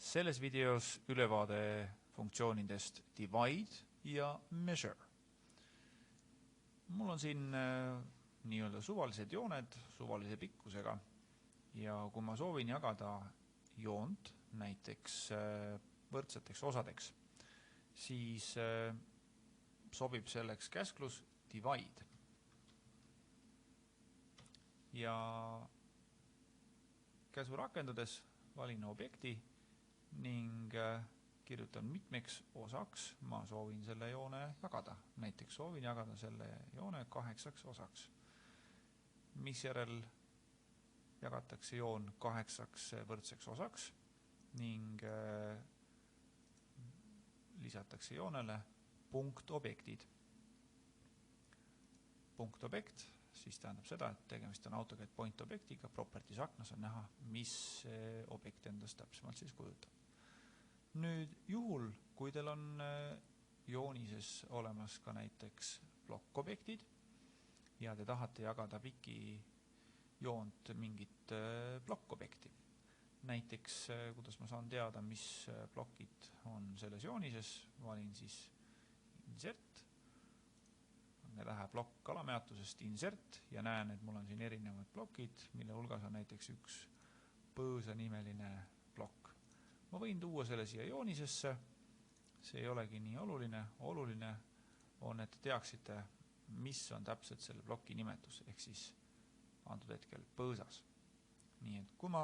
Selles videos ülevaade funktsioonidest divide ja measure. Mul on siin nii-öelda suvalised jooned suvalise pikkusega ja kui ma soovin jagada joont näiteks võrdseteks osadeks, siis sobib selleks käsklus divide. Ja käsu rakendades valin objekti ning kirjutan mitmeks osaks ma soovin selle joone jagada. Näiteks soovin jagada selle joone 8 osaks, misjärel jagatakse joon 8 võrdseks osaks ning lisatakse joonele punktobjektid. Punktobjekt siis tähendab seda, et tegemist on AutoCAD point objektiga, properties aknas on näha, mis objekt endast täpsemalt siis kujutab. Nüüd juhul, kui teil on joonises olemas ka näiteks plokkobjektid ja te tahate jagada piki joont mingit plokkobjekti, näiteks kuidas ma saan teada, mis plokid on selles joonises, valin siis insert, läheb plokk alameatusest insert ja näen, et mul on siin erinevad plokid, mille hulgas on näiteks üks põõsanimeline plokk. Ma võin tuua selle siia joonisesse, see ei olegi nii oluline. Oluline on, et teaksite, mis on täpselt selle ploki nimetus, ehk siis antud hetkel põõsas. Nii et kui ma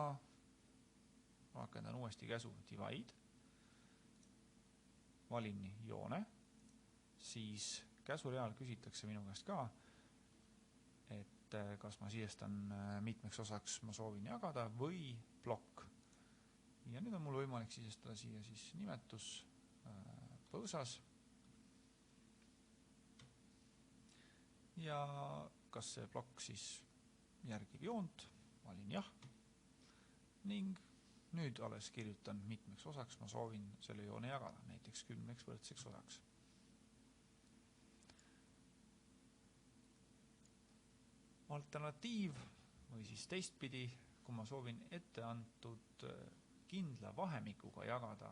rakendan uuesti käsu divide, valin joone, siis käsureal küsitakse minu käest ka, et kas ma sisestan mitmeks osaks ma soovin jagada või plokk. Ja nüüd on mul võimalik sisestada siia siis nimetus põõsas. Ja kas see plokk siis järgib joont, valin jah. Ning nüüd alles kirjutan mitmeks osaks ma soovin selle joone jagada, näiteks 10 võrdseks osaks. Alternatiiv või siis teistpidi, kui ma soovin ette antud kindla vahemikuga jagada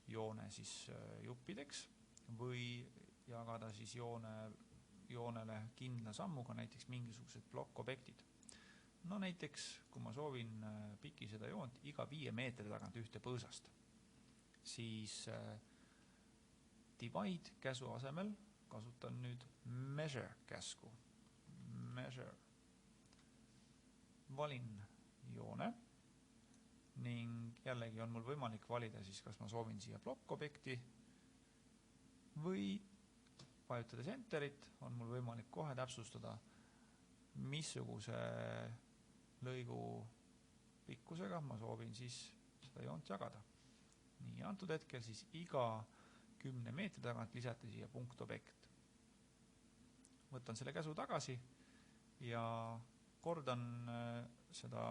joone siis juppideks või jagada siis joonele kindla sammuga näiteks mingisugused plokkobjektid. No näiteks, kui ma soovin piki seda joont iga 5 meetri tagant ühte põõsast, siis divide käsu asemel kasutan nüüd measure käsku. Measure. Valin joone ning jällegi on mul võimalik valida siis, kas ma soovin siia plokkobjekti või vajutades enterit on mul võimalik kohe täpsustada, missuguse lõigu pikkusega ma soovin siis seda joont jagada. Nii, antud hetkel siis iga 10 meetri tagant lisati siia punktobjekt. Võtan selle käsu tagasi ja kordan seda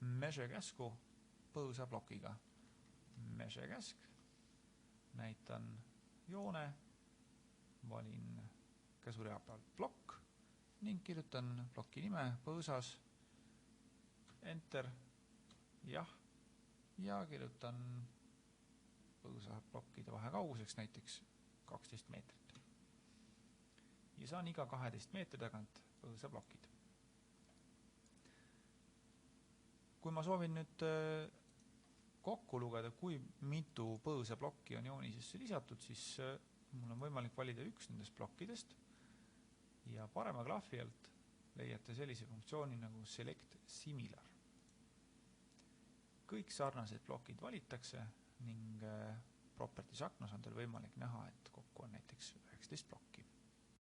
measure käsku põõsa plokiga. Measure käsk, näitan joone, valin käsurea peal plokk ning kirjutan ploki nime põõsas, enter, jah, ja kirjutan põõsa plokkide vahekauguseks näiteks 12 meetrit. Ja saan iga 12 meetri tagant põõsa plokid. Kui ma soovin nüüd kokku lugeda, kui mitu põõsa plokki on joonisesse lisatud, siis mul on võimalik valida üks nendest plokkidest ja parema klahvi alt leiate sellise funktsiooni nagu select similar. Kõik sarnased plokid valitakse ning properties aknas on teil võimalik näha, et kokku on näiteks 19 plokki.